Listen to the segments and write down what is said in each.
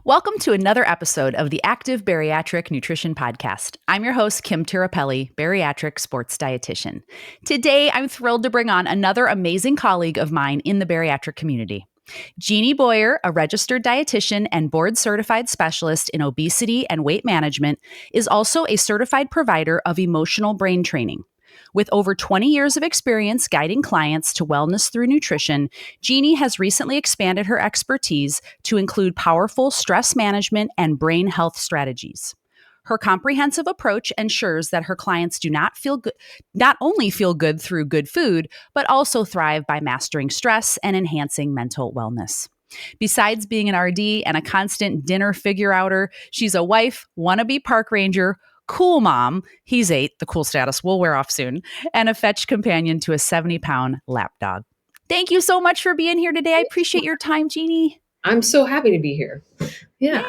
Welcome to another episode of the Active Bariatric Nutrition Podcast. I'm your host, Kim Tirapelli, Bariatric Sports Dietitian. Today, I'm thrilled to bring on another amazing colleague of mine in the bariatric community. Jeannie Boyer, a registered dietitian and board-certified specialist in obesity and weight management, is also a certified provider of emotional brain training. With over 20 years of experience guiding clients to wellness through nutrition, Jeannie has recently expanded her expertise to include powerful stress management and brain health strategies. Her comprehensive approach ensures that her clients do not only feel good through good food, but also thrive by mastering stress and enhancing mental wellness. Besides being an RD and a constant dinner figure-outer, she's a wife, wannabe park ranger, cool mom, he's 8, the cool status will wear off soon, and a fetch companion to a 70-pound lap dog. Thank you so much for being here today. I appreciate your time, Jeannie. I'm so happy to be here. Yeah.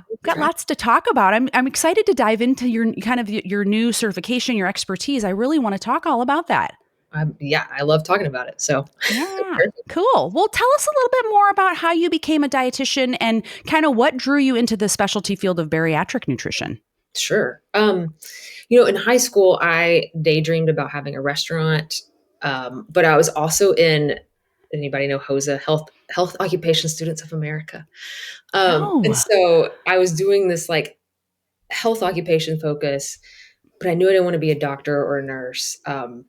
We've got lots to talk about. I'm excited to dive into your new certification, your expertise. I really want to talk all about that. I love talking about it. So yeah, cool. Well, tell us a little bit more about how you became a dietitian and kind of what drew you into the specialty field of bariatric nutrition. Sure. In high school, I daydreamed about having a restaurant, but I was also in, anybody know HOSA, Health Occupation Students of America. And so I was doing this like health occupation focus, but I knew I didn't want to be a doctor or a nurse. And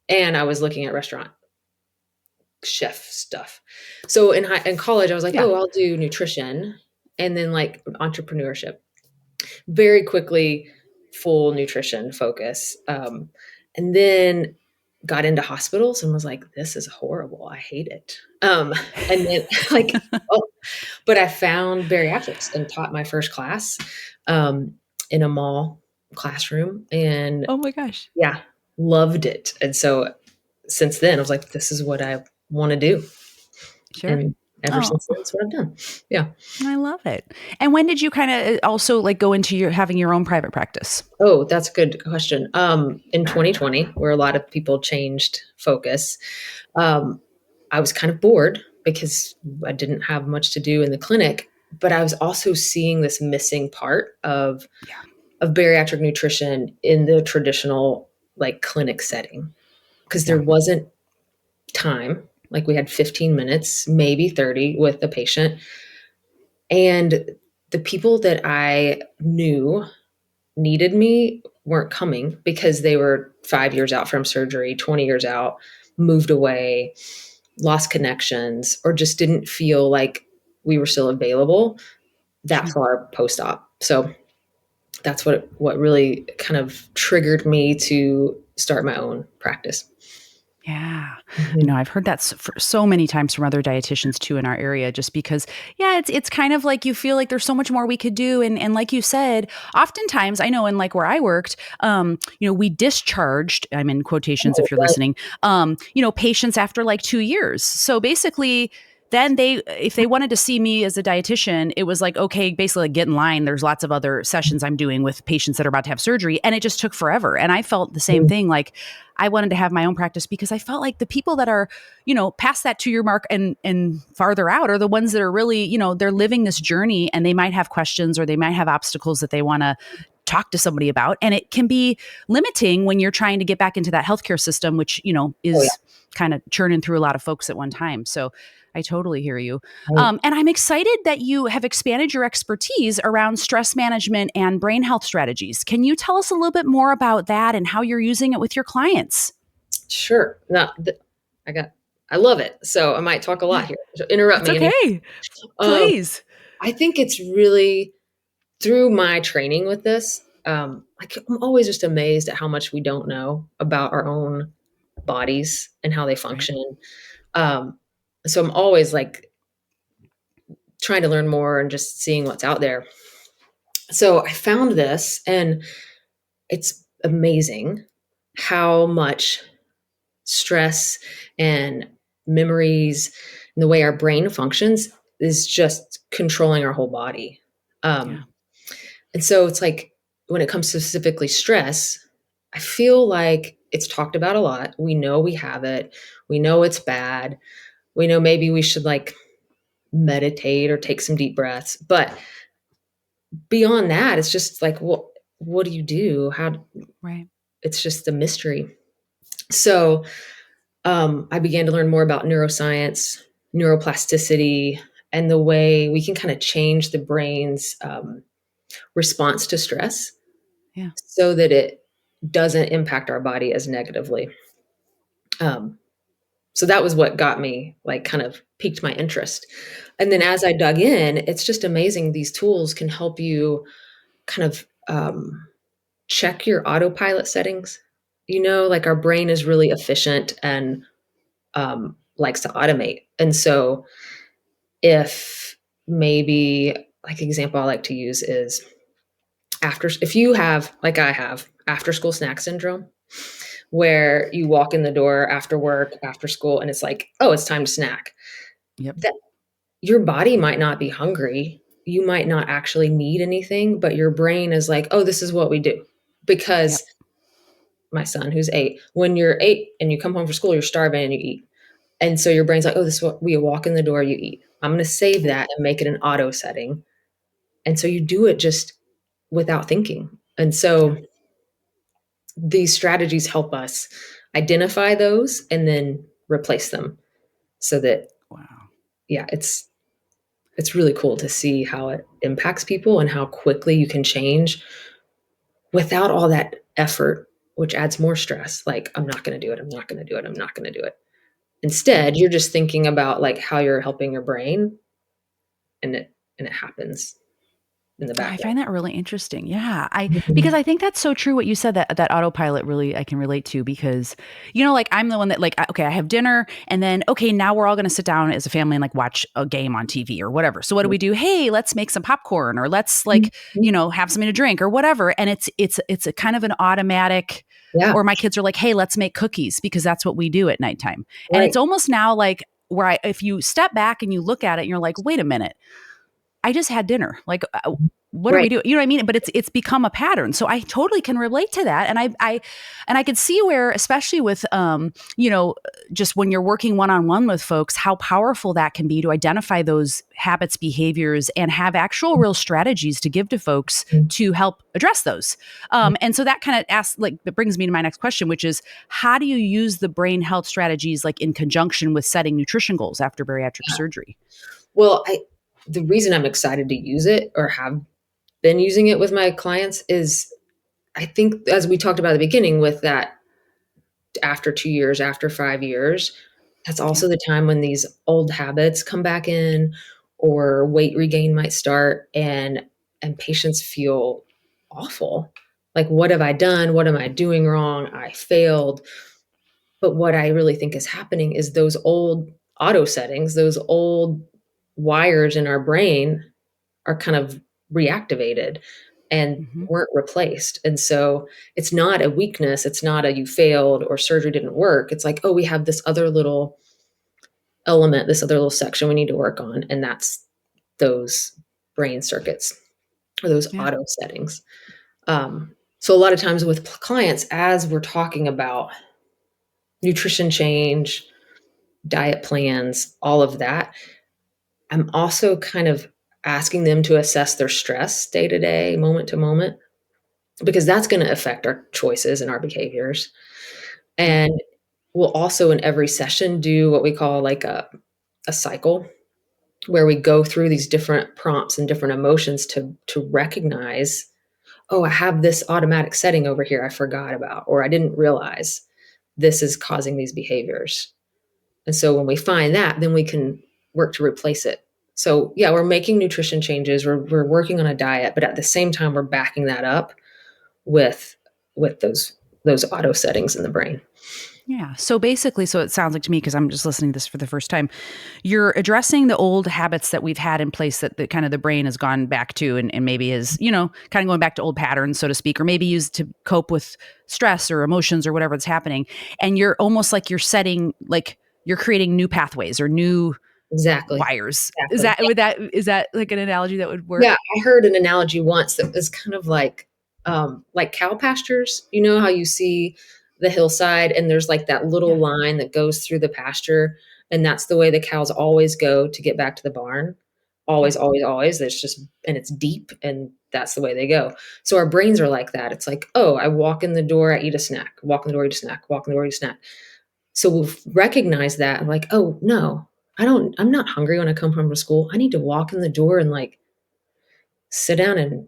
I was looking at restaurant chef stuff. So in college, I was like, I'll do nutrition and then like entrepreneurship. Very quickly, full nutrition focus. And then got into hospitals and was like, this is horrible. I hate it. And then but I found bariatrics and taught my first class in a mall classroom. And oh my gosh. Yeah, loved it. And so since then I was like, this is what I want to do. Sure. And ever since that's what I've done. Yeah. I love it. And when did you kind of also like go into having your own private practice? Oh, that's a good question. In 2020, where a lot of people changed focus, I was kind of bored because I didn't have much to do in the clinic, but I was also seeing this missing part of bariatric nutrition in the traditional like clinic setting, because there wasn't time. Like we had 15 minutes, maybe 30 with the patient. And the people that I knew needed me weren't coming because they were 5 years out from surgery, 20 years out, moved away, lost connections, or just didn't feel like we were still available that far post-op. So that's what really kind of triggered me to start my own practice. Yeah. Mm-hmm. I've heard that so many times from other dietitians too in our area, just because, it's kind of like you feel like there's so much more we could do. And like you said, oftentimes I know in like where I worked, we discharged, I'm in quotations if you're listening, patients after like 2 years. So basically then if they wanted to see me as a dietitian, it was like, okay, basically get in line. There's lots of other sessions I'm doing with patients that are about to have surgery. And it just took forever. And I felt the same thing. Like I wanted to have my own practice because I felt like the people that are, past that 2-year mark and farther out are the ones that are really, they're living this journey and they might have questions or they might have obstacles that they want to talk to somebody about. And it can be limiting when you're trying to get back into that healthcare system, which, is kind of churning through a lot of folks at one time. So I totally hear you. And I'm excited that you have expanded your expertise around stress management and brain health strategies. Can you tell us a little bit more about that and how you're using it with your clients? Sure. No, I love it. So I might talk a lot here. So interrupt me. Okay. Please. I think it's really through my training with this. I'm always just amazed at how much we don't know about our own bodies and how they function. So I'm always like trying to learn more and just seeing what's out there. So I found this and it's amazing how much stress and memories and the way our brain functions is just controlling our whole body. And so it's like when it comes to specifically stress, I feel like it's talked about a lot. We know we have it. We know it's bad. We know maybe we should like meditate or take some deep breaths. But beyond that, it's just like, what do you do? Right. It's just a mystery. So I began to learn more about neuroscience, neuroplasticity, and the way we can kind of change the brain's response to stress Yeah. so that it doesn't impact our body as negatively. So that was what got me, like, kind of piqued my interest. And then as I dug in, it's just amazing. These tools can help you kind of check your autopilot settings. Like our brain is really efficient and likes to automate. And so if maybe, like, example I like to use is if you have, like I have, after school snack syndrome, where you walk in the door after work, after school, and it's like, oh, it's time to snack. Yep. That your body might not be hungry. You might not actually need anything, but your brain is like, oh, this is what we do. Because Yep. my son, who's 8, when you're 8 and you come home from school, you're starving and you eat. And so your brain's like, oh, this is what we walk in the door, you eat. I'm going to save that and make it an auto setting. And so you do it just without thinking. And so these strategies help us identify those and then replace them so that, Wow. yeah, it's really cool to see how it impacts people and how quickly you can change without all that effort, which adds more stress. Like, I'm not going to do it. I'm not going to do it. I'm not going to do it. Instead, you're just thinking about, like, how you're helping your brain, and it happens in the I background. find that really interesting. Yeah. Because Mhm. I think that's so true what you said, that autopilot really I can relate to, because, like, I'm the one that, like, okay, I have dinner and then, okay, now we're all going to sit down as a family and, like, watch a game on TV or whatever. So what do we do? Hey, let's make some popcorn, or let's, like, Mhm. have something to drink or whatever. And it's a kind of an automatic, Yeah, or my kids are like, hey, let's make cookies because that's what we do at nighttime. And it's right. almost now like where if you step back and you look at it and you're like, wait a minute, I just had dinner. Like, what are we Right. doing? You know what I mean? But it's become a pattern. So I totally can relate to that. And I could see where, especially with, just when you're working one-on-one with folks, how powerful that can be to identify those habits, behaviors, and have actual real strategies to give to folks to help address those. And so that kind of that brings me to my next question, which is, how do you use the brain health strategies, like, in conjunction with setting nutrition goals after bariatric surgery? Well, the reason I'm excited to use it, or have been using it with my clients, is I think, as we talked about at the beginning, with that, after 2 years, after 5 years, that's Yeah. also the time when these old habits come back in, or weight regain might start, and patients feel awful. Like, what have I done? What am I doing wrong? I failed. But what I really think is happening is those old auto settings, those old wires in our brain are kind of reactivated and Hmm. weren't replaced. And so it's not a weakness. It's not a you failed or surgery didn't work. It's like, oh, we have this other little element, this other little section we need to work on. And that's those brain circuits, or those Yeah. auto settings. So a lot of times with clients, as we're talking about nutrition change, diet plans, all of that, I'm also kind of asking them to assess their stress day to day, moment to moment, because that's going to affect our choices and our behaviors. Yeah. And we'll also, in every session, do what we call, like, a cycle, where we go through these different prompts and different emotions to recognize, oh, I have this automatic setting over here I forgot about, or I didn't realize this is causing these behaviors. And so when we find that, then we can work to replace it. So yeah, we're making nutrition changes, we're working on a diet, but at the same time we're backing that up with those auto settings in the brain. Yeah. So basically, so it sounds like to me, because I'm just listening to this for the first time, you're addressing the old habits that we've had in place that kind of the brain has gone back to, and maybe is, kind of going back to old patterns, so to speak, or maybe used to cope with stress or emotions or whatever that's happening. And you're almost like you're creating new pathways or new Exactly. wires. Exactly. Is that like an analogy that would Yeah, work? I heard an analogy once that was kind of like cow pastures. You know how you see the hillside and there's, like, that little Yeah. line that goes through the pasture, And that's the way the cows always go to get back to the barn. Always, Yeah. always, always. There's just, and it's deep, and that's the way they go. So our brains are like that. It's like, oh, I walk in the door, I eat a snack, walk in the door, eat a snack, walk in the door, eat a snack. So we'll recognize that and like, oh no, I'm not hungry when I come home from school. I need to walk in the door and like sit down and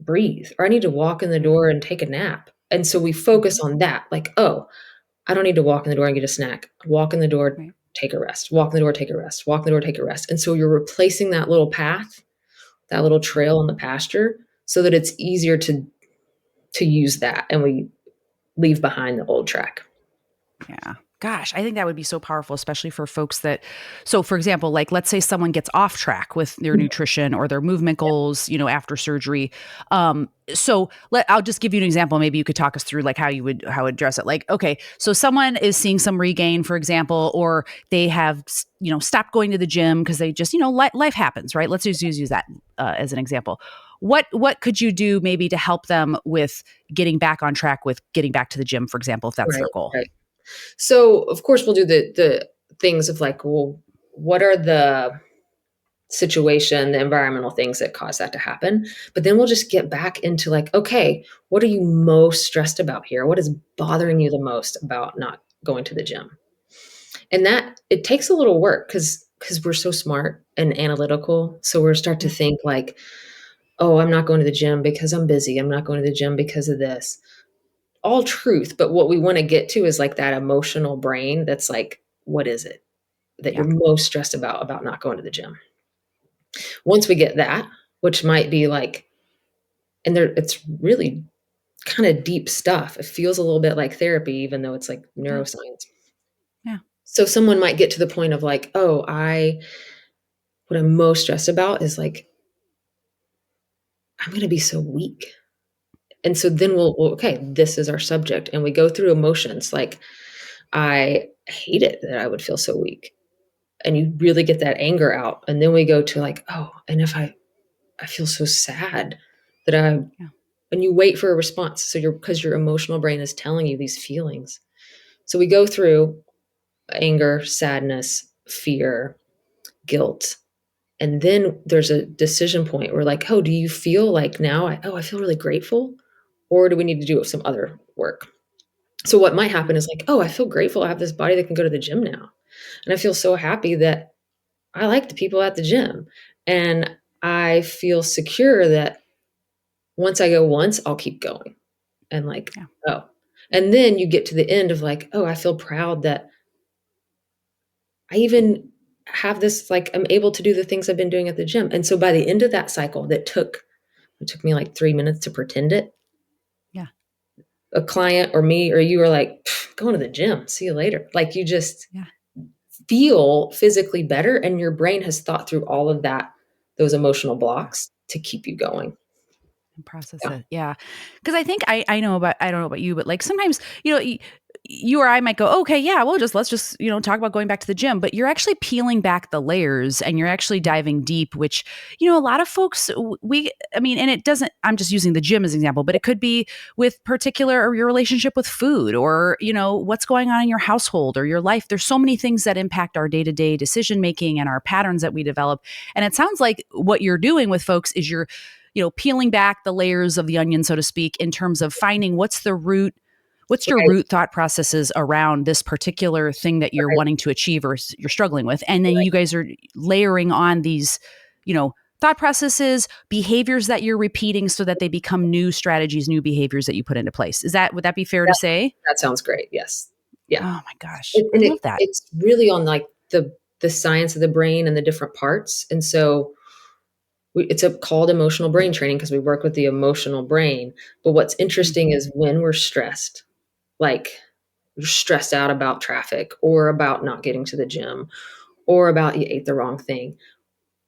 breathe, or I need to walk in the Right. door and take a nap. And so we focus on that, like, oh, I don't need to walk in the door and get a snack. Walk in the door, Right. take a rest. Walk in the door, take a rest. Walk in the door, take a rest. And so you're replacing that little path, that little trail in the pasture, so that it's easier to use that, and we leave behind the old track. Yeah. Gosh, I think that would be so powerful, especially for folks so for example, like let's say someone gets off track with their nutrition or their movement goals, after surgery. I'll just give you an example. Maybe you could talk us through like how you would address it. Like, okay, so someone is seeing some regain, for example, or they have, stopped going to the gym because they just, life happens, right? Let's just use that as an example. What could you do maybe to help them with getting back on track with getting back to the gym, for example, if that's Right, their goal? right. So of course we'll do the things of like, well, what are the the environmental things that cause that to happen? But then we'll just get back into like, okay, what are you most stressed about here? What is bothering you the most about not going to the gym? And that it takes a little work because we're so smart and analytical. So we're start to Yeah. think like, oh, I'm not going to the gym because I'm busy. I'm not going to the gym because of this. All truth, but what we want to get to is like that emotional brain that's like, what is it that you're Yeah. most stressed about not going to the gym? Once we get that, which might be like, and there it's really kind of deep stuff. It feels a little bit like therapy, even though it's like Yeah. neuroscience. Yeah. So someone might get to the point of like, oh, what I'm most stressed about is like, I'm going to be so weak. And so then okay, this is our subject. And we go through emotions like, I hate it that I would feel so weak. And you really get that anger out. And then we go to like, oh, and if I feel so sad that Yeah. and you wait for a response. So because your emotional brain is telling you these feelings. So we go through anger, sadness, fear, guilt. And then there's a decision point where like, oh, do you feel like now I feel really grateful? Or do we need to do some other work? So what might happen is like, oh, I feel grateful I have this body that can go to the gym now. And I feel so happy that I like the people at the gym. And I feel secure that once I go once, I'll keep going. And like, Yeah. oh. And then you get to the end of like, oh, I feel proud that I even have this, like, I'm able to do the things I've been doing at the gym. And so by the end of that cycle it took me like 3 minutes to pretend it. Yeah. A client or me or you are like, going to the gym, see you later. Like you just Yeah. feel physically better, and your brain has thought through all of that, those emotional Yeah. blocks to keep you going. And process Yeah. it. Yeah. Because I think I know about, I don't know about you, but like sometimes, you or I might go, okay, yeah, let's just, talk about going back to the gym, but you're actually peeling back the layers and you're actually diving deep, which, a lot of folks, and it doesn't, I'm just using the gym as an example, but it could be with particular or your relationship with food or, what's going on in your household or your life. There's so many things that impact our day-to-day decision making and our patterns that we develop. And it sounds like what you're doing with folks is you're, peeling back the layers of the onion, so to speak, in terms of finding what's your Right, root thought processes around this particular thing that you're right, wanting to achieve or you're struggling with. And then right. you guys are layering on these, thought processes, behaviors that you're repeating so that they become new strategies, new behaviors that you put into place. Would that be fair to That say? that sounds great. Yes. Yeah. Oh my gosh. And I it love that. it's really on like the science of the brain and the different parts. And so called emotional brain training because we work with the emotional brain. But what's interesting Mhm. is when we're stressed, like you're stressed out about traffic or about not getting to the gym or about you ate the wrong thing,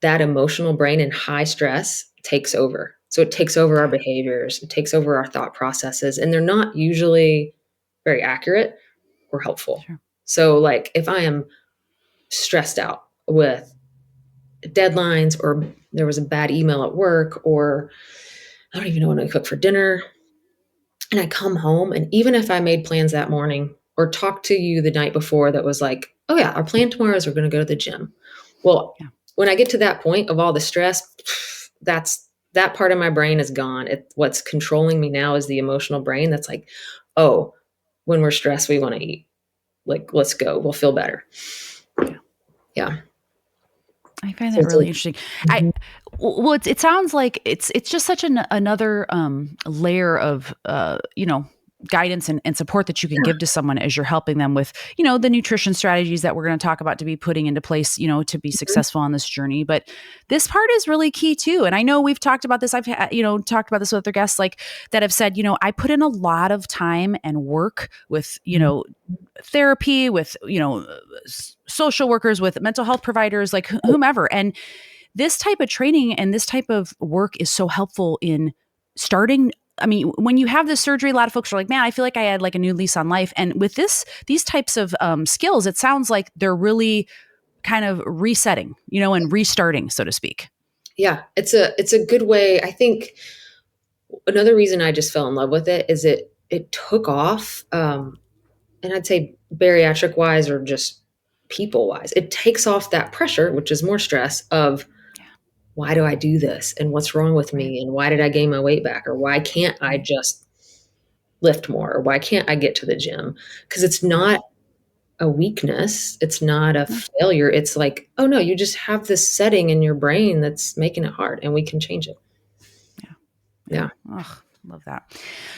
that emotional brain in high stress takes over. So it takes over our Yeah, behaviors, it takes over our thought processes, and they're not usually very accurate or helpful. sure. So, like, if I am stressed out with deadlines, or there was a bad email at work, or I don't even know when I cook for dinner, and I come home, and even if I made plans that morning or talk to you the night before that was like, oh yeah, our plan tomorrow is we're going to go to the gym. Well, Yeah. when I get to that point of all the stress, that part of my brain is gone. What's controlling me now is the emotional brain that's like, oh, when we're stressed, we want to eat. Like, let's go. We'll feel better. Yeah. Yeah. I find that really interesting. Mhm. Well, it sounds like it's just such another layer of guidance and support that you can give to someone as you're helping them with the nutrition strategies that we're going to talk about to be putting into place to be Mhm. successful on this journey. But this part is really key too. And I know we've talked about this. I've talked about this with other guests like that have said I put in a lot of time and work with therapy, with social workers, with mental health providers, like whomever. And this type of training and this type of work is so helpful in starting. I mean, when you have this surgery, a lot of folks are like, man, I feel like I had like a new lease on life. And with these types of skills, it sounds like they're really kind of resetting, and restarting, so to speak. Yeah, it's a good way. I think another reason I just fell in love with it is it took off, and I'd say bariatric wise or just people wise, it takes off that pressure, which is more stress of Yeah. why do I do this and what's wrong with Right. me and why did I gain my weight back or why can't I Right. just lift more or why can't I get to the gym? Because it's Right. not a weakness, it's not a No. failure. It's like, oh no, you just have this setting in your brain that's making it hard and we can change it. Yeah. Yeah. Yeah. Oh, love that.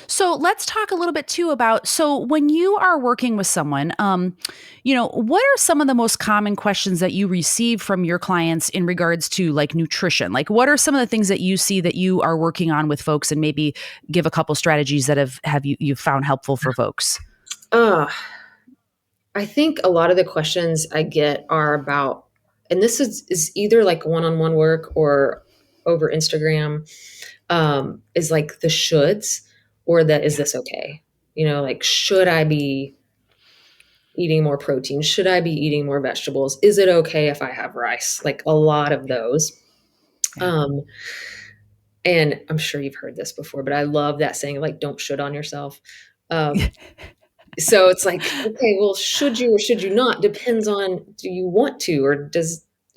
So let's talk a little bit too about, so when you are working with someone, what are some of the most common questions that you receive from your clients in regards to like nutrition? Like what are some of the things that you see that you are working on with folks, and maybe give a couple strategies that have you've found helpful for folks? Uh, I think a lot of the questions I get are about, and this is either like one-on-one work or over Instagram, is like the shoulds or the is Yeah. this okay? Like should I be eating more protein? Should I be eating more vegetables? Is it okay if I have rice? Like a lot of those. Yeah. Um, and I'm sure you've heard this before, but I love that saying, like, don't should on yourself. Um, so it's like, okay, well, should you or should you not? Depends on, do you want to, or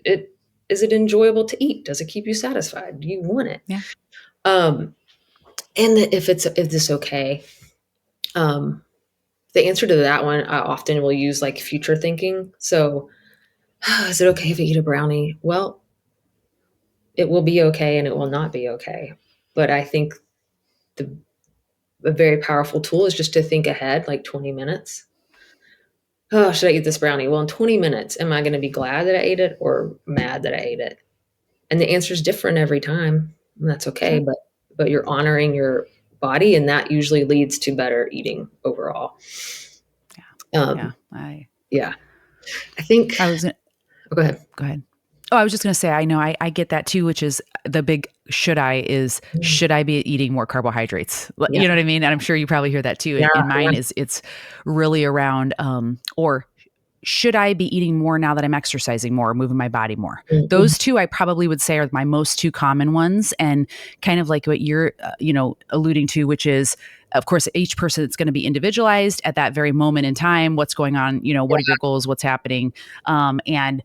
it, is it enjoyable to eat? Does it keep you satisfied? Do you want it? Yeah. Um, and if this okay, um, the answer to that one, I often will use like future thinking. So, is it okay if I eat a brownie? Well, it will be okay and it will not be okay. But I think the a very powerful tool is just to think ahead, like 20 minutes. Oh, should I eat this brownie? Well, in 20 minutes, am I going to be glad that I ate it or mad that I ate it? And the answer is different every time. And that's okay, Sure. but you're honoring your body, and that usually leads to better eating overall. Yeah. Um, yeah, I think. I was, Oh, go ahead. go ahead. Oh, I was just going to say, I know I get that too, which is the big Mm, should I be eating more carbohydrates? yeah, You know what I mean? And I'm sure you probably hear that too. yeah, And yeah. mine it's really around, or should I be eating more now that I'm exercising more, moving my body more? Mhm. Those two I probably would say are my most two common ones. And kind of like what you're, alluding to, which is, of course, each person, it's going to be individualized at that very moment in time. What's going on? What are your goals? What's happening? And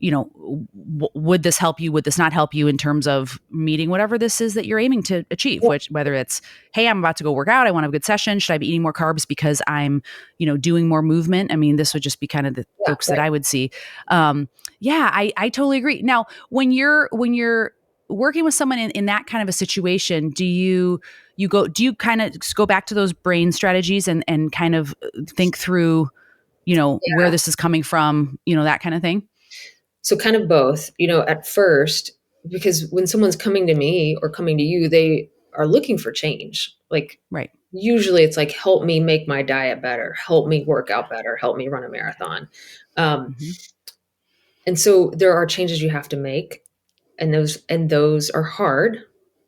would this help you? Would this not help you in terms of meeting whatever this is that you're aiming to achieve? Yeah, Which, whether it's, hey, I'm about to go work out, I want to have a good session. Should I be eating more carbs because I'm, doing more movement? I mean, this would just be kind of the yeah, folks that right. I would see. Yeah, I totally agree. Now, when you're working with someone in that kind of a situation, do you kind of go back to those brain strategies and kind of think through, where Yeah. this is coming from, that kind of thing? So kind of both, at first, because when someone's coming to me or coming to you, they are looking for change. Like Right. usually it's like, help me make my diet better, help me work out better, help me run a marathon. Um, Mhm. and so there are changes you have to make, and those are hard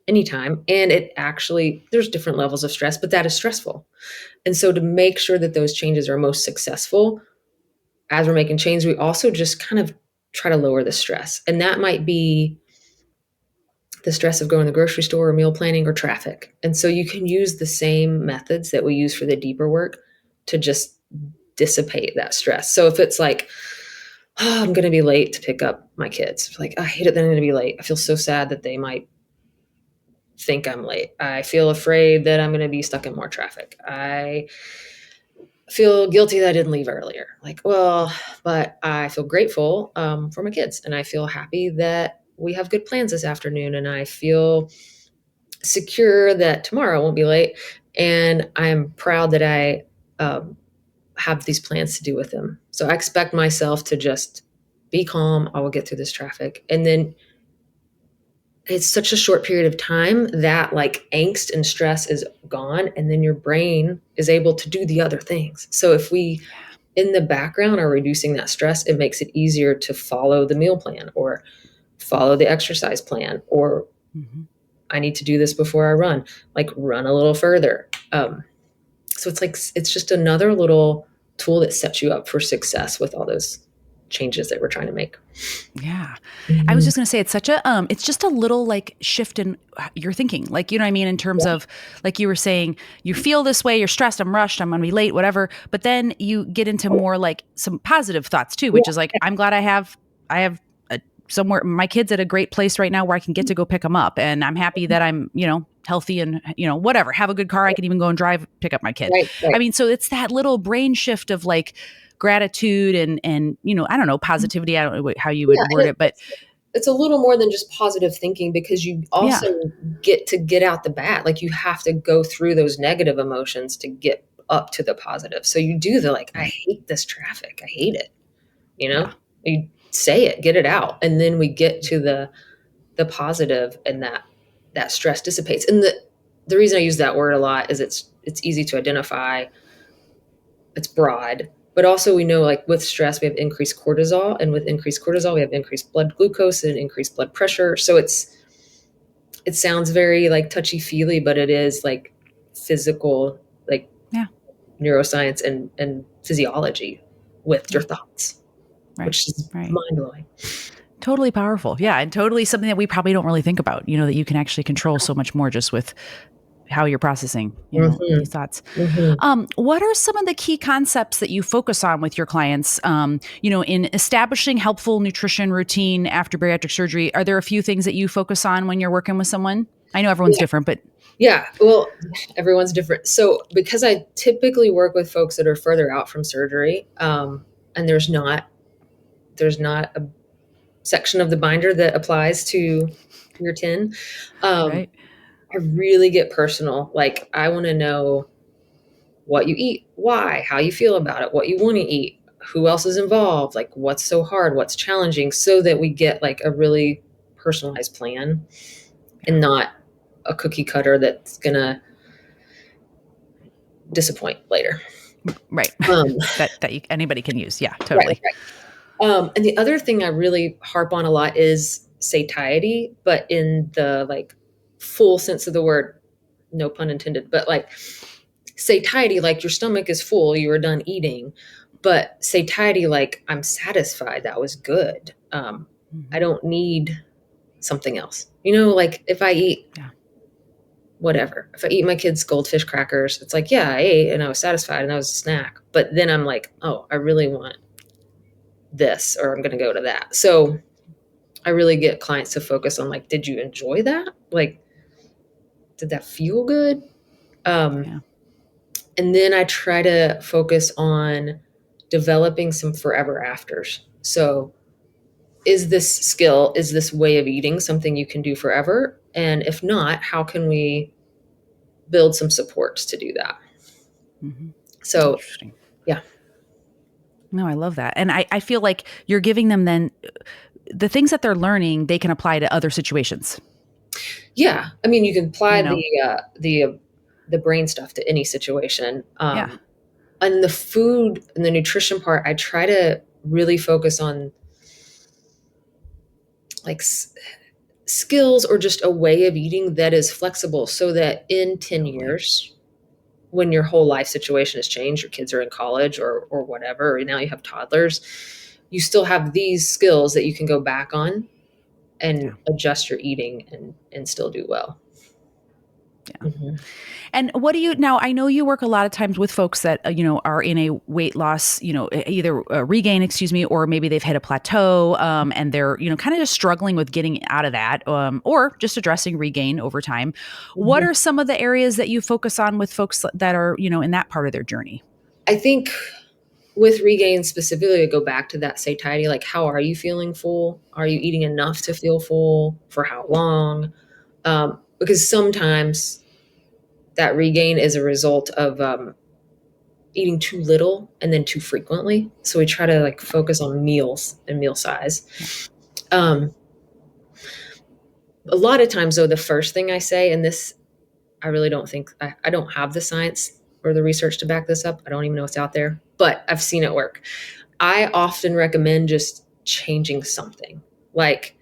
anytime. And it actually, there's different levels of stress, but that is stressful. And so to make sure that those changes are most successful, as we're making change, we also just kind of try to lower the stress. And that might be the stress of going to the grocery store or meal planning or traffic. And so you can use the same methods that we use for the deeper work to just dissipate that stress. So if it's like, oh, I'm going to be late to pick up my kids. Like, I hate it that I'm going to be late. I feel so sad that they might think I'm late. I feel afraid that I'm going to be stuck in more traffic. I feel guilty that I didn't leave earlier. Like, well, but I feel grateful for my kids, and I feel happy that we have good plans this afternoon, and I feel secure that tomorrow I won't be late. And I'm proud that I have these plans to do with them. So I expect myself to just be calm. I will get through this traffic. And then it's such a short period of time that like angst and stress is gone. And then your brain is able to do the other things. So if we in the background are reducing that stress, it makes it easier to follow the meal plan or follow the exercise plan, or I need to do this before I run, like run a little further. So it's like, it's just another little tool that sets you up for success with all those changes that we're trying to make. Yeah. I was just going to say, it's such a, it's just a little like shift in your thinking. Like, you know what I mean? In terms of, like you were saying, you feel this way, you're stressed, I'm rushed, I'm going to be late, whatever. But then you get into more like some positive thoughts too, which is like, I'm glad I have somewhere, my kid's at a great place right now where I can get to go pick them up. And I'm happy that I'm, you know, healthy and, you know, whatever, have a good car. I can even go and drive, pick up my kid. Right. I mean, so it's that little brain shift of like gratitude and, you know, I don't know, positivity. I don't know how you would word it, but it's a little more than just positive thinking, because you also get to get out the bad. Like you have to go through those negative emotions to get up to the positive. So you do the, like, I hate this traffic. I hate it. You know, you say it, get it out. And then we get to the positive, and that stress dissipates. And the reason I use that word a lot is it's easy to identify. It's broad, but also we know, like with stress, we have increased cortisol, and with increased cortisol, we have increased blood glucose and increased blood pressure. So it sounds very like touchy feely, but it is like physical, like neuroscience and physiology with your thoughts, which is mind blowing. Totally powerful. Yeah. And totally something that we probably don't really think about, you know, that you can actually control so much more just with how you're processing, you know, these thoughts. What are some of the key concepts that you focus on with your clients, you know, in establishing helpful nutrition routine after bariatric surgery? Are there a few things that you focus on when you're working with someone? I know everyone's different, but well, everyone's different. So because I typically work with folks that are further out from surgery, and there's not a section of the binder that applies to your tin. I really get personal. Like, I want to know what you eat, why, how you feel about it, what you want to eat, who else is involved, like what's so hard, what's challenging, so that we get like a really personalized plan and not a cookie cutter that's going to disappoint later. Right. that anybody can use. Yeah, totally. Right. And the other thing I really harp on a lot is satiety, but in the like full sense of the word, no pun intended, but like satiety, like your stomach is full, you are done eating, but satiety, like I'm satisfied, that was good. I don't need something else. You know, like if I eat whatever, if I eat my kids' goldfish crackers, it's like, yeah, I ate and I was satisfied and that was a snack. But then I'm like, oh, I really want this, or I'm going to go to that. So I really get clients to focus on like, did you enjoy that? Like, did that feel good? And then I try to focus on developing some forever afters. So is this skill, is this way of eating something you can do forever? And if not, how can we build some supports to do that? So, yeah. No, I love that. And I feel like you're giving them then the things that they're learning, they can apply to other situations. Yeah. I mean, you can apply the brain stuff to any situation. And the food and the nutrition part, I try to really focus on like skills or just a way of eating that is flexible, so that in 10 years, when your whole life situation has changed, your kids are in college or whatever, or now you have toddlers, you still have these skills that you can go back on and adjust your eating and still do well. Yeah. Mhm. And what do you now? I know you work a lot of times with folks that are in a weight loss, either regain, excuse me, or maybe they've hit a plateau, and they're kind of just struggling with getting out of that, or just addressing regain over time. What Mhm. are some of the areas that you focus on with folks that are in that part of their journey? I think with regain specifically, I go back to that satiety. Like, how are you feeling full? Are you eating enough to feel full? For how long? Because sometimes that regain is a result of eating too little and then too frequently. So we try to like focus on meals and meal size. Yeah. Um, a lot of times, though, the first thing I say, and this I really don't think I don't have the science or the research to back this up. I don't even know what's out there, but I've seen it work. I often recommend just changing something. Like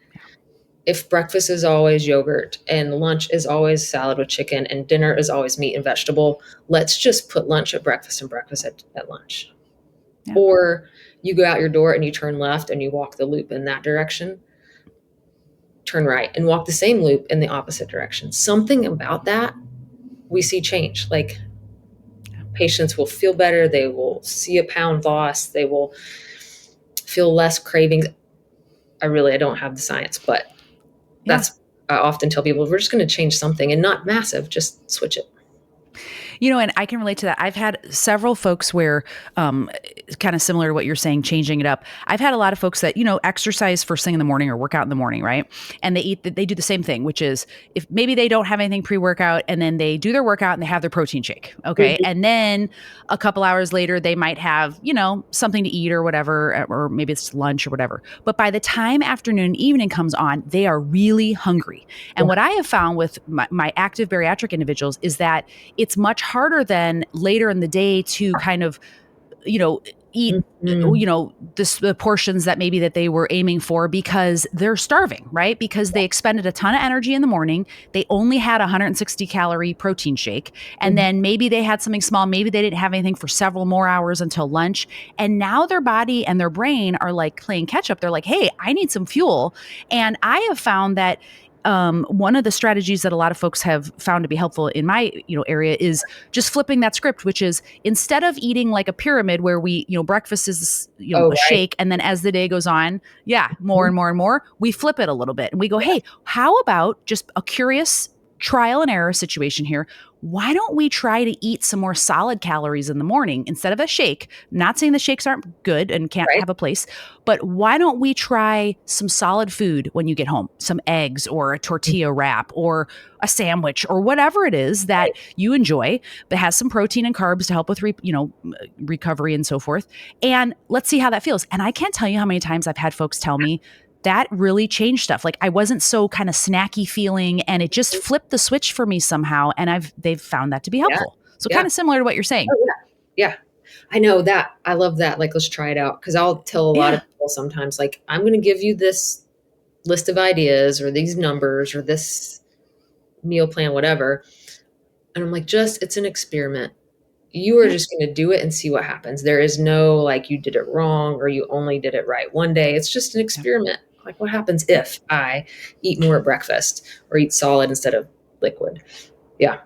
if breakfast is always yogurt and lunch is always salad with chicken and dinner is always meat and vegetable, let's just put lunch at breakfast and breakfast at lunch. Yeah. Or you go out your door and you turn left and you walk the loop in that direction, turn right and walk the same loop in the opposite direction. Something about that we see change. Like patients will feel better. They will see a pound loss. They will feel less cravings. I don't have the science, but Yeah. I often tell people, we're just going to change something and not massive, just switch it. And I can relate to that. I've had several folks where, kind of similar to what you're saying, changing it up. I've had a lot of folks that, exercise first thing in the morning or work out in the morning, right? And they do the same thing, which is if maybe they don't have anything pre-workout and then they do their workout and they have their protein shake. Okay. Mhm. And then a couple hours later, they might have, something to eat or whatever, or maybe it's lunch or whatever. But by the time afternoon, evening comes on, they are really hungry. And Yeah. what I have found with my active bariatric individuals is that it's much harder than later in the day to kind of, eat, Mhm. the portions that maybe that they were aiming for because they're starving, right? Because they expended a ton of energy in the morning. They only had a 160 calorie protein shake. And Mhm. then maybe they had something small. Maybe they didn't have anything for several more hours until lunch. And now their body and their brain are like playing catch up. They're like, hey, I need some fuel. And I have found that one of the strategies that a lot of folks have found to be helpful in my area is just flipping that script, which is instead of eating like a pyramid where we breakfast is Oh, a right. shake, and then as the day goes on, more Mhm. and more and more, we flip it a little bit and we go, Yeah. hey, how about just a curious trial and error situation here? Why don't we try to eat some more solid calories in the morning instead of a shake? Not saying the shakes aren't good and can't Right. have a place, but why don't we try some solid food when you get home? Some eggs or a tortilla wrap or a sandwich or whatever it is that Right. you enjoy that has some protein and carbs to help with recovery and so forth. And let's see how that feels. And I can't tell you how many times I've had folks tell me that really changed stuff. Like I wasn't so kind of snacky feeling and it just flipped the switch for me somehow. And they've found that to be Yeah. helpful. So Yeah. kind of similar to what you're saying. Oh, yeah. Yeah. I know that. I love that. Like, let's try it out. Cause I'll tell a lot of Yeah. people sometimes, like, I'm going to give you this list of ideas or these numbers or this meal plan, whatever. And I'm like, it's an experiment. You are Yeah. just going to do it and see what happens. There is no like you did it wrong or you only did it right one day. It's just an Yeah. experiment. Like, what happens if I eat more at breakfast or eat solid instead of liquid? Yeah.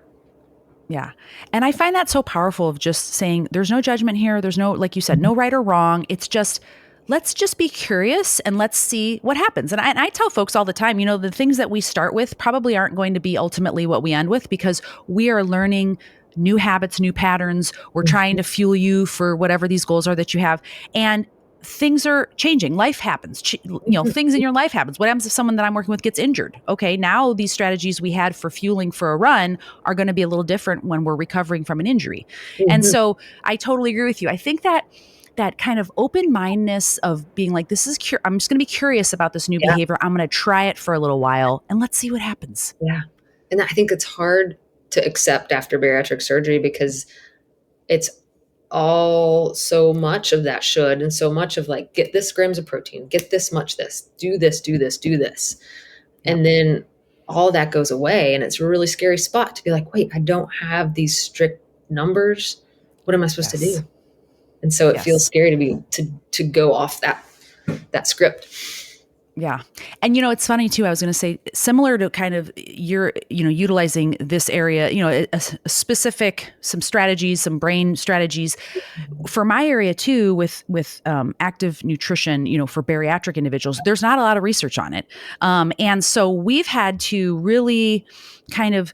Yeah. And I find that so powerful of just saying there's no judgment here. There's no, like you said, no right or wrong. It's just, let's just be curious and let's see what happens. And I tell folks all the time, the things that we start with probably aren't going to be ultimately what we end with because we are learning new habits, new patterns. We're trying Mhm. to fuel you for whatever these goals are that you have. And things are changing. Life happens. Things in your life happens. What happens if someone that I'm working with gets injured? Okay, now these strategies we had for fueling for a run are going to be a little different when we're recovering from an injury. And Mhm. so I totally agree with you. I think that kind of open-mindedness of being like, I'm just going to be curious about this new Yeah. behavior. I'm going to try it for a little while and let's see what happens. Yeah. And I think it's hard to accept after bariatric surgery because it's all so much of that should and so much of like, get this grams of protein, get this much this, do this, do this, do this. Yep. And then all that goes away. And it's a really scary spot to be like, wait, I don't have these strict numbers. What am I supposed to Yes. do? And so it feels Yes. scary to go off that script. Yeah. And, it's funny too. I was going to say similar to kind of you're, utilizing this area, a specific, some strategies, some brain strategies for my area too, with active nutrition, for bariatric individuals, there's not a lot of research on it. And so we've had to really kind of,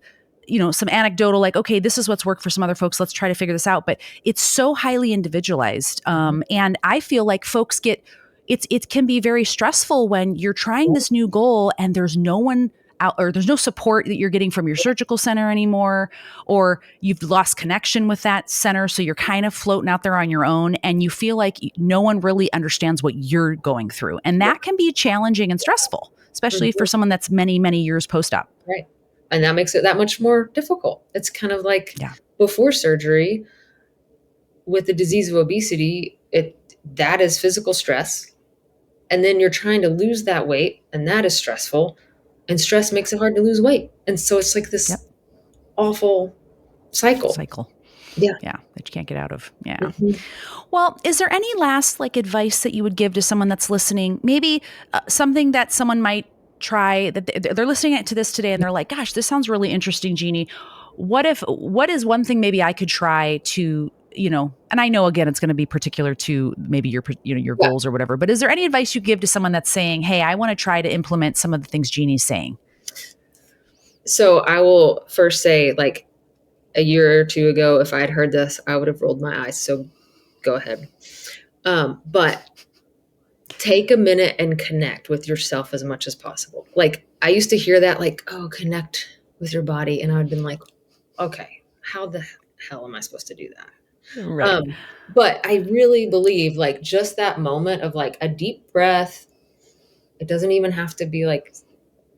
some anecdotal, like, okay, this is what's worked for some other folks. Let's try to figure this out. But it's so highly individualized. And I feel like folks it can be very stressful when you're trying this new goal and there's no one out, or there's no support that you're getting from your surgical center anymore, or you've lost connection with that center. So you're kind of floating out there on your own and you feel like no one really understands what you're going through. And that can be challenging and stressful, especially for someone that's many, many years post-op. Right. And that makes it that much more difficult. It's kind of like before surgery with the disease of obesity, that is physical stress. And then you're trying to lose that weight, and that is stressful. And stress makes it hard to lose weight. And so it's like this awful cycle. Yeah. Yeah. That you can't get out of. Yeah. Well, is there any last advice that you would give to someone that's listening? Maybe something that someone might try, that they're listening to this today and they're like, gosh, this sounds really interesting, Jeannie. What is one thing maybe I could try to, and I know, again, it's going to be particular to maybe your goals or whatever, but is there any advice you give to someone that's saying, hey, I want to try to implement some of the things Jeannie's saying? So I will first say, like, a year or two ago, if I had heard this, I would have rolled my eyes. So go ahead. But take a minute and connect with yourself as much as possible. Like, I used to hear that, like, oh, connect with your body. And I would have been like, okay, how the hell am I supposed to do that? Right. But I really believe, like, just that moment of like a deep breath. It doesn't even have to be like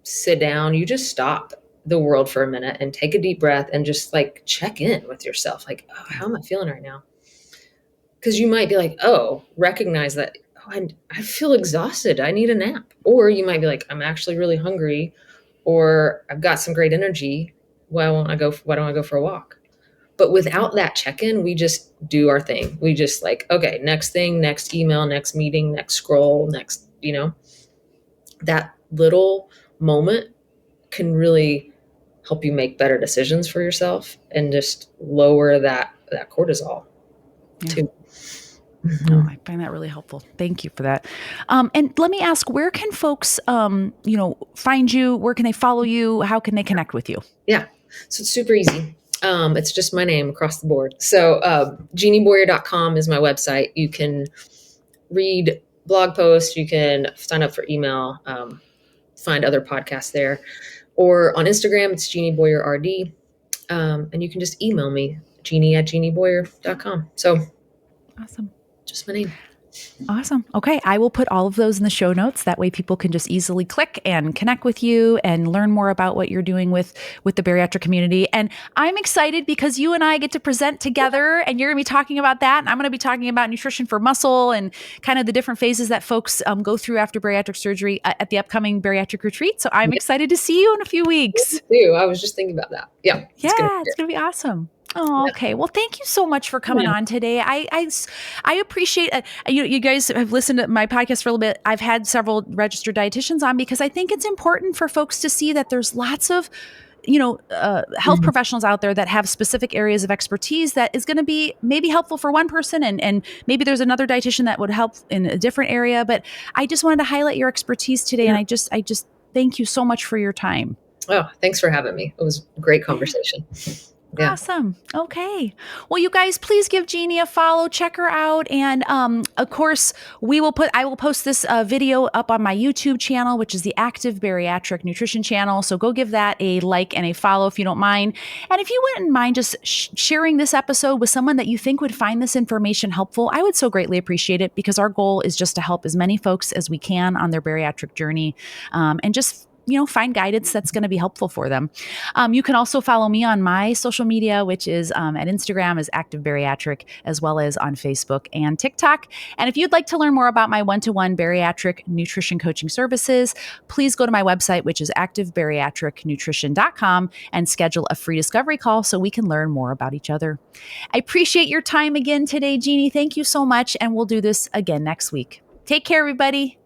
sit down. You just stop the world for a minute and take a deep breath and just like check in with yourself. Like, oh, how am I feeling right now? Because you might be like, oh, recognize that, oh, I feel exhausted. I need a nap. Or you might be like, I'm actually really hungry, or I've got some great energy. Why don't I go for a walk? But without that check-in, we just do our thing. We just like, okay, next thing, next email, next meeting, next scroll, next, that little moment can really help you make better decisions for yourself and just lower that cortisol too. Oh, I find that really helpful. Thank you for that. And let me ask, where can folks, find you? Where can they follow you? How can they connect with you? Yeah. So it's super easy. It's just my name across the board. So JeannieBoyer.com is my website. You can read blog posts. You can sign up for email, find other podcasts there. Or on Instagram, it's Jeannie Boyer RD. And you can just email me, Jeannie@JeannieBoyer.com. So awesome. Just my name. Awesome. Okay. I will put all of those in the show notes. That way people can just easily click and connect with you and learn more about what you're doing with the bariatric community. And I'm excited because you and I get to present together and you're going to be talking about that. And I'm going to be talking about nutrition for muscle and kind of the different phases that folks go through after bariatric surgery at the upcoming bariatric retreat. So I'm excited to see you in a few weeks. Me too. I was just thinking about that. Yeah. It's going to be awesome. Oh, okay. Well, thank you so much for coming on today. I appreciate you guys have listened to my podcast for a little bit. I've had several registered dietitians on because I think it's important for folks to see that there's lots of health professionals out there that have specific areas of expertise that is going to be maybe helpful for one person and maybe there's another dietitian that would help in a different area. But I just wanted to highlight your expertise today. And I just thank you so much for your time. Oh, thanks for having me. It was a great conversation. Yeah. Awesome. Okay. Well, you guys, please give Jeannie a follow, check her out. And of course, I will post this video up on my YouTube channel, which is the Active Bariatric Nutrition channel. So go give that a like and a follow if you don't mind. And if you wouldn't mind just sharing this episode with someone that you think would find this information helpful, I would so greatly appreciate it because our goal is just to help as many folks as we can on their bariatric journey and just find guidance that's going to be helpful for them. You can also follow me on my social media, which is at Instagram as Active Bariatric, as well as on Facebook and TikTok. And if you'd like to learn more about my one-to-one bariatric nutrition coaching services, please go to my website, which is activebariatricnutrition.com, and schedule a free discovery call so we can learn more about each other. I appreciate your time again today, Jeannie. Thank you so much. And we'll do this again next week. Take care, everybody.